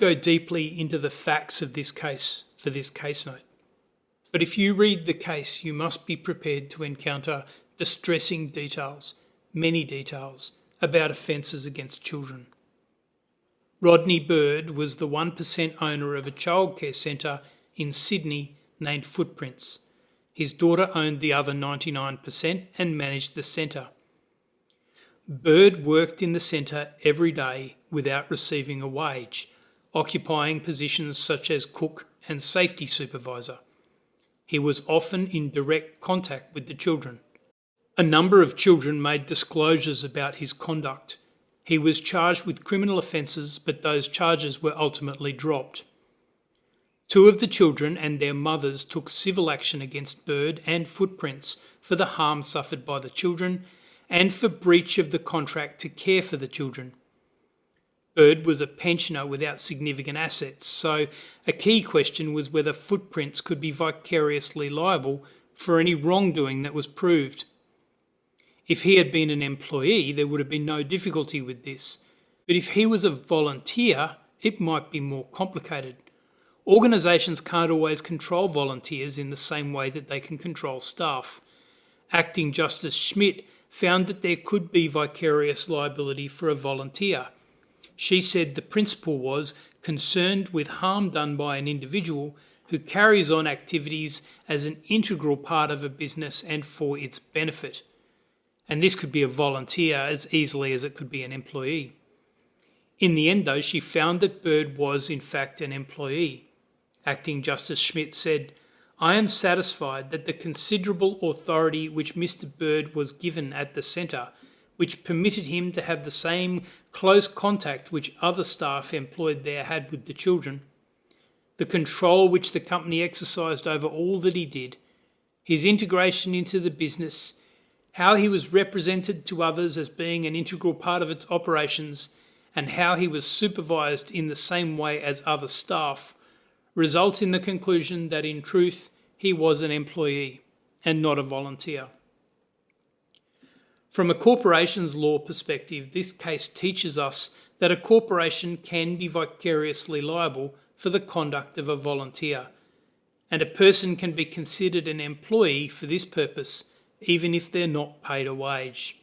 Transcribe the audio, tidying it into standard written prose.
go deeply into the facts of this case for this case note. But if you read the case, you must be prepared to encounter distressing details, many details, about offences against children. Rodney Bird was the 1% owner of a childcare centre in Sydney named Footprints. His daughter owned the other 99% and managed the centre. Bird worked in the centre every day without receiving a wage, occupying positions such as cook and safety supervisor. He was often in direct contact with the children. A number of children made disclosures about his conduct. He was charged with criminal offences, but those charges were ultimately dropped. 2 of the children and their mothers took civil action against Bird and Footprints for the harm suffered by the children and for breach of the contract to care for the children. Bird was a pensioner without significant assets, so a key question was whether Footprints could be vicariously liable for any wrongdoing that was proved. If he had been an employee, there would have been no difficulty with this. But if he was a volunteer, it might be more complicated. Organisations can't always control volunteers in the same way that they can control staff. Acting Justice Schmidt found that there could be vicarious liability for a volunteer. She said the principle was concerned with harm done by an individual who carries on activities as an integral part of a business and for its benefit. And this could be a volunteer as easily as it could be an employee. In the end, though, she found that Bird was in fact an employee. Acting Justice Schmidt said, "I am satisfied that the considerable authority which Mr. Bird was given at the centre, which permitted him to have the same close contact which other staff employed there had with the children, the control which the company exercised over all that he did, his integration into the business, how he was represented to others as being an integral part of its operations, and how he was supervised in the same way as other staff, results in the conclusion that in truth he was an employee and not a volunteer." From a corporations law perspective, this case teaches us that a corporation can be vicariously liable for the conduct of a volunteer, and a person can be considered an employee for this purpose, even if they're not paid a wage.